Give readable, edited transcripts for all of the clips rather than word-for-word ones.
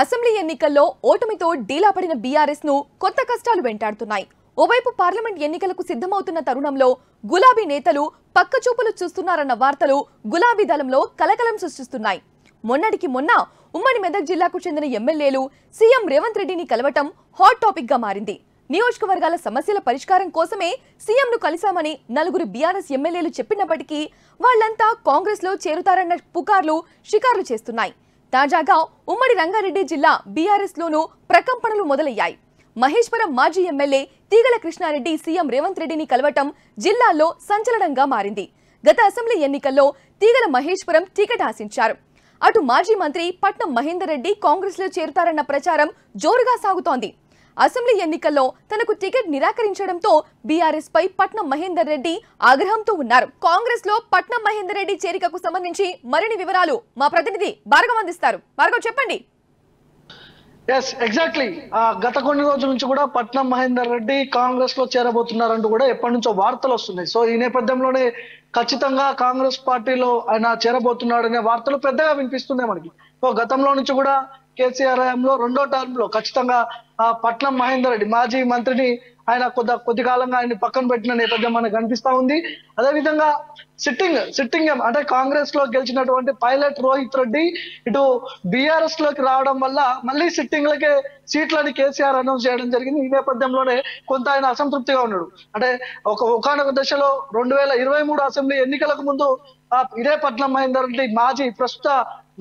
Assembly ఎన్నికల్లో ఓటమితో డీలా పడిన బీఆర్ఎస్ ను కొత్త కష్టాలు వెంటాడుతున్నాయి. ఓవైపు పార్లమెంట్ ఎన్నికలకు సిద్ధమవుతున్న తరుణంలో గులాబీ నేతలు పక్కచూపులు చూస్తున్నారన్న వార్తలు గులాబీ దళంలో కలకలం సృష్టిస్తున్నాయి. మొన్నటికి మొన్న ఉమ్మడి మెదక్ జిల్లాకు చెందిన ఎమ్మెల్యేలు సీఎం రేవంత్ రెడ్డిని కలవటం హాట్ టాపిక్ గా మారింది. నియోజకవర్గాల సమస్యల పరిష్కారం కోసమే సీఎంను కలిశామని నలుగురు బీఆర్ఎస్ ఎమ్మెల్యేలు చెప్పినప్పటికీ వాళ్లంతా కాంగ్రెస్ లో చేరుతారన్న పుకార్లు షికార్లు చేస్తున్నాయి. తాజాగా ఉమ్మడి రంగారెడ్డి జిల్లా బీఆర్ఎస్ లోనూ ప్రకంపనలు మొదలయ్యాయి. మహేశ్వరం మాజీ ఎమ్మెల్యే తీగల కృష్ణారెడ్డి సీఎం రేవంత్ రెడ్డిని కలవటం జిల్లాలో సంచలనంగా మారింది. గత అసెంబ్లీ ఎన్నికల్లో తీగల మహేశ్వరం టికెట్ ఆశించారు. అటు మాజీ మంత్రి పట్నం మహేందర్ రెడ్డి కాంగ్రెస్ లో చేరుతారన్న ప్రచారం జోరుగా సాగుతోంది. అసెంబ్లీ ఎన్నికల్లో తనకు టికెట్ నిరాకరించడంతో బీఆర్ఎస్ పై పట్నం మహేందర్ రెడ్డి ఆగ్రహంతో ఉన్నారు. కాంగ్రెస్ లో పట్నం మహేందర్ రెడ్డి చేరికకు సంబంధించి మరిన్ని వివరాలు మా ప్రతినిధి భార్గవ్ అందిస్తారు. భార్గవ్, చెప్పండి. ఎగ్జాక్ట్లీ. గత కొన్ని రోజుల నుంచి కూడా పట్నం మహేందర్ రెడ్డి కాంగ్రెస్ లో చేరబోతున్నారంటూ కూడా ఎప్పటి నుంచో వార్తలు వస్తున్నాయి. సో ఈ నేపథ్యంలోనే ఖచ్చితంగా కాంగ్రెస్ పార్టీలో ఆయన చేరబోతున్నాడనే వార్తలు పెద్దగా వినిపిస్తున్నాయి మనకి. సో గతంలో నుంచి కూడా కేసీఆర్ హయాంలో రెండో టర్మ్ లో ఖచ్చితంగా పట్నం మహేందర్ రెడ్డి మాజీ మంత్రిని ఆయన కొద్ది కాలంగా ఆయన పక్కన పెట్టిన నేపథ్యం మనకు కనిపిస్తా ఉంది. అదేవిధంగా సిట్టింగ్ అంటే కాంగ్రెస్ లో గెలిచినటువంటి పైలట్ రోహిత్ రెడ్డి ఇటు బీఆర్ఎస్ లోకి రావడం వల్ల మళ్ళీ సిట్టింగ్లకే సీట్లని కేసీఆర్ అనౌన్స్ చేయడం జరిగింది. ఈ నేపథ్యంలోనే కొంత ఆయన అసంతృప్తిగా ఉన్నాడు. అంటే ఒకనొక దశలో 2023 అసెంబ్లీ ఎన్నికలకు ముందు ఇదే పట్నం మహేందర్ రెడ్డి ప్రస్తుత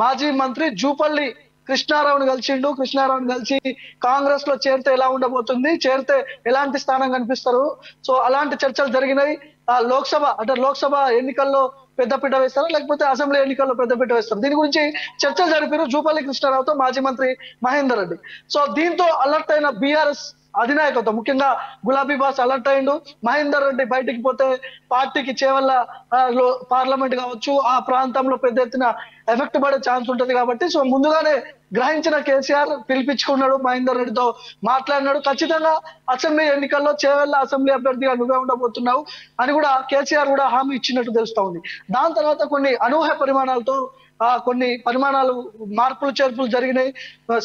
మాజీ మంత్రి జూపల్లి కృష్ణారావుని కలిసి కాంగ్రెస్ లో చేరితే ఎలా ఉండబోతుంది, చేరితే ఎలాంటి స్థానం కనిపిస్తారు, సో అలాంటి చర్చలు జరిగినాయి. లోక్సభ ఎన్నికల్లో పెద్దపీట వేస్తారా లేకపోతే అసెంబ్లీ ఎన్నికల్లో పెద్దపీట వేస్తారు, దీని గురించి చర్చలు జరిపారు జూపల్లి కృష్ణారావుతో మాజీ మంత్రి మహేందర్ రెడ్డి. సో దీంతో అలర్ట్ అయిన బీఆర్ఎస్ అధినాయకత్వం, ముఖ్యంగా గులాబీ బాస్ అలర్ట్ అయిండు. మహేందర్ రెడ్డి బయటికి పోతే పార్టీకి చేవల్ల పార్లమెంట్ కావచ్చు ఆ ప్రాంతంలో పెద్ద ఎత్తున ఎఫెక్ట్ పడే ఛాన్స్ ఉంటది కాబట్టి సో ముందుగానే గ్రహించిన కేసీఆర్ పిలిపించుకున్నాడు, మహేందర్ రెడ్డితో మాట్లాడినాడు. ఖచ్చితంగా అసెంబ్లీ ఎన్నికల్లో చేవల్ల అసెంబ్లీ అభ్యర్థిగా నువ్వే ఉండబోతున్నావు అని కూడా కేసీఆర్ కూడా హామీ ఇచ్చినట్టు తెలుస్తా ఉంది. దాని తర్వాత కొన్ని అనూహ్య పరిమాణాలు మార్పులు చేర్పులు జరిగినాయి.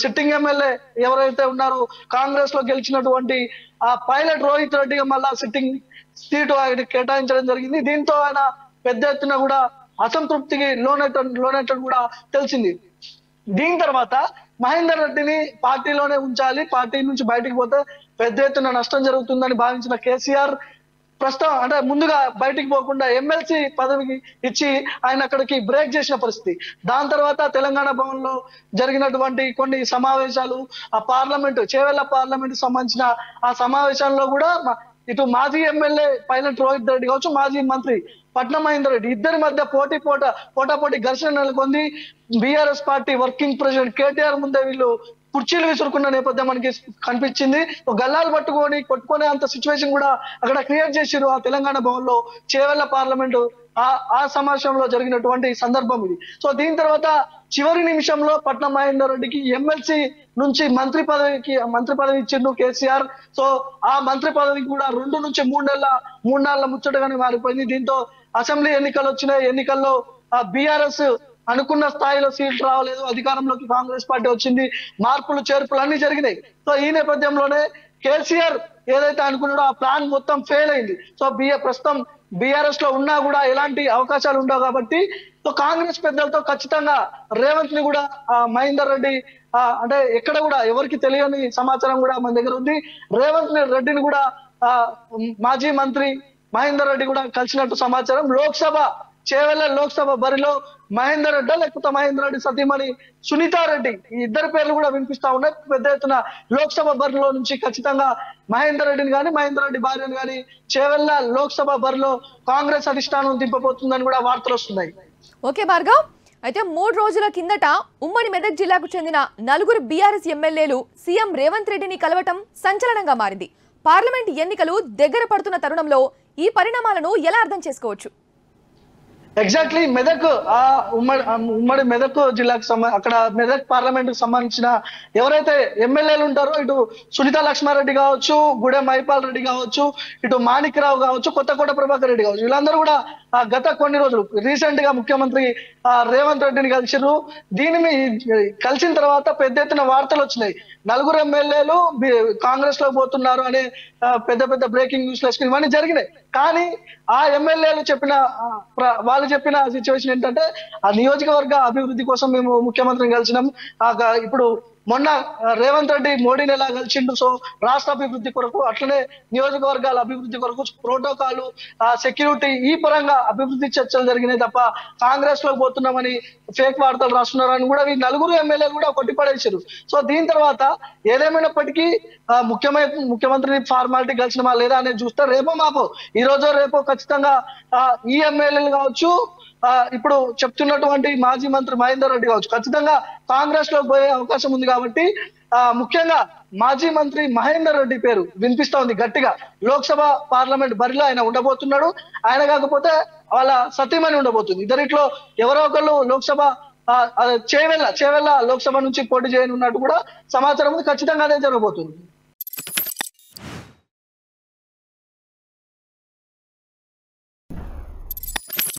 సిట్టింగ్ ఎమ్మెల్యే ఎవరైతే ఉన్నారో కాంగ్రెస్ లో గెలిచినటువంటి ఆ పైలట్ రోహిత్ రెడ్డిగా మళ్ళా సిట్టింగ్ సీటు ఆయన కేటాయించడం జరిగింది. దీంతో ఆయన పెద్ద ఎత్తున కూడా అసంతృప్తికి లోనైనట్టు కూడా తెలిసింది. దీని తర్వాత మహేందర్ రెడ్డిని పార్టీలోనే ఉంచాలి, పార్టీ నుంచి బయటికి పోతే పెద్ద ఎత్తున నష్టం జరుగుతుందని భావించిన కేసీఆర్ ప్రస్తుతం అంటే ముందుగా బయటికి పోకుండా ఎమ్మెల్సీ పదవికి ఇచ్చి ఆయన అక్కడికి బ్రేక్ చేసిన పరిస్థితి. దాని తర్వాత తెలంగాణ భవన్ లో జరిగినటువంటి కొన్ని సమావేశాలు, చేవెళ్ల పార్లమెంట్ సంబంధించిన ఆ సమావేశాల్లో కూడా ఇటు మాజీ ఎమ్మెల్యే పైలట్ రోహిత్ రెడ్డి కావచ్చు, మాజీ మంత్రి పట్నం మహేందర్ రెడ్డి ఇద్దరి మధ్య పోటాపోటీ ఘర్షణ నెలకొంది. BRS party working president KTR ముందే వీళ్ళు కుర్చీలు విసురుకున్న నేపథ్యం మనకి కనిపించింది. గల్లాలు కొట్టుకునే అంత సిచ్యువేషన్ కూడా అక్కడ క్రియేట్ చేసిరు ఆ తెలంగాణ భవన్ లో చేవెళ్ల పార్లమెంటు ఆ సమావేశంలో జరిగినటువంటి సందర్భం ఇది. సో దీని తర్వాత చివరి నిమిషంలో పట్నం మహేందర్ రెడ్డికి ఎమ్మెల్సీ నుంచి మంత్రి పదవి ఇచ్చిండు కేసీఆర్. సో ఆ మంత్రి పదవికి కూడా 2 నుంచి 3 నెలల ముచ్చటగానే మారిపోయింది. దీంతో అసెంబ్లీ ఎన్నికల్లో బీఆర్ఎస్ అనుకున్న స్థాయిలో సీట్లు రావలేదు, అధికారంలోకి కాంగ్రెస్ పార్టీ వచ్చింది, మార్పులు చేర్పులు అన్ని జరిగినాయి. సో ఈ నేపథ్యంలోనే కేసీఆర్ ఏదైతే అనుకున్నాడో ఆ ప్లాన్ మొత్తం ఫెయిల్ అయింది. సో ప్రస్తుతం బీఆర్ఎస్ లో ఉన్నా కూడా ఎలాంటి అవకాశాలు ఉండవు కాబట్టి సో కాంగ్రెస్ పెద్దలతో ఖచ్చితంగా రేవంత్ ని కూడా మహేందర్ రెడ్డి అంటే ఎక్కడ కూడా ఎవరికి తెలియని సమాచారం కూడా మన దగ్గర ఉంది. రేవంత్ రెడ్డిని కూడా మాజీ మంత్రి మహేందర్ రెడ్డి కూడా కలిసినట్టు సమాచారం. చేవెళ్ల లోక్సభ బరిలో మహేందర్ రెడ్డి లేకపోతే మహేందర్ రెడ్డి సతీమణి సునీతారెడ్డి ఈ ఇద్దరు పేర్లు కూడా వినిపిస్తా ఉన్నాయి. పెద్ద ఎత్తున లోక్సభ బరిలో నుంచి ఖచ్చితంగా మహేందర్ రెడ్డిని కానీ మహేందర్ రెడ్డి భార్యను కానీ చేవెళ్ల లోక్సభ బరిలో కాంగ్రెస్ అధిష్టానం దింపబోతుందని కూడా వార్తలు వస్తున్నాయి. ఓకే భార్గవ్, అయితే 3 రోజుల కిందట ఉమ్మడి మెదక్ జిల్లాకు చెందిన నలుగురు బీఆర్ఎస్ ఎమ్మెల్యేలు సీఎం రేవంత్ రెడ్డిని కలవటం సంచలనంగా మారింది. పార్లమెంట్ ఎన్నికలు దగ్గర పడుతున్న తరుణంలో ఈ పరిణామాలను ఎలా అర్థం చేసుకోవచ్చు? ఎగ్జాక్ట్లీ మెదక్ ఉమ్మడి మెదక్ జిల్లాకు అక్కడ మెదక్ పార్లమెంట్ కు సంబంధించిన ఎవరైతే ఎమ్మెల్యేలు ఉంటారో ఇటు సునీత లక్ష్మారెడ్డి కావచ్చు, గుడెం మైపాల్ రెడ్డి కావచ్చు, ఇటు మాణిక్రావు కావచ్చు, కొత్తకోట ప్రభాకర్ రెడ్డి కావచ్చు, వీళ్ళందరూ కూడా గత కొన్ని రోజులు రీసెంట్ గా ముఖ్యమంత్రి రేవంత్ రెడ్డిని కలిసిర్రు. కలిసిన తర్వాత పెద్ద ఎత్తున వార్తలు వచ్చినాయి. 4 ఎమ్మెల్యేలు కాంగ్రెస్ లో పోతున్నారు అనే పెద్ద పెద్ద బ్రేకింగ్ న్యూస్ ఇవన్నీ జరిగినాయి. కానీ ఆ ఎమ్మెల్యేలు వాళ్ళు చెప్పిన సిచ్యువేషన్ ఏంటంటే ఆ నియోజకవర్గ అభివృద్ధి కోసం మేము ముఖ్యమంత్రిని కలిసినాం. ఇప్పుడు మొన్న రేవంత్ రెడ్డి మోడీని ఎలా కలిసిండు, సో రాష్ట్ర అభివృద్ధి కొరకు అట్లనే నియోజకవర్గాల అభివృద్ధి కొరకు ప్రోటోకాల్, సెక్యూరిటీ ఈ పరంగా అభివృద్ధి చర్చలు జరిగినాయి తప్ప కాంగ్రెస్ లో పోతున్నామని ఫేక్ వార్తలు రాస్తున్నారని కూడా ఈ 4 ఎమ్మెల్యేలు కూడా కొట్టిపడేశారు. సో దీని తర్వాత ఏదేమైనప్పటికీ ముఖ్యమంత్రిని ఫార్మాలిటీ కలిసినమా లేదా అనేది చూస్తే రేపో మాపో ఈ రోజో రేపో ఖచ్చితంగా ఈ ఎమ్మెల్యేలు కావచ్చు, ఇప్పుడు చెప్తున్నటువంటి మాజీ మంత్రి మహేందర్ రెడ్డి కావచ్చు ఖచ్చితంగా కాంగ్రెస్ లో పోయే అవకాశం ఉంది. కాబట్టి ముఖ్యంగా మాజీ మంత్రి మహేందర్ రెడ్డి పేరు వినిపిస్తా ఉంది గట్టిగా. లోక్సభ పార్లమెంట్ బరిలో ఆయన ఉండబోతున్నాడు. ఆయన కాకపోతే వాళ్ళ సతీమణి ఉండబోతుంది. ఇద్దరిట్లో ఎవరో ఒకళ్ళు లోక్సభ చేవెళ్ళ లోక్సభ నుంచి పోటీ చేయనున్నట్టు కూడా సమాచారం ఉంది. ఖచ్చితంగా అదే జరగబోతుంది.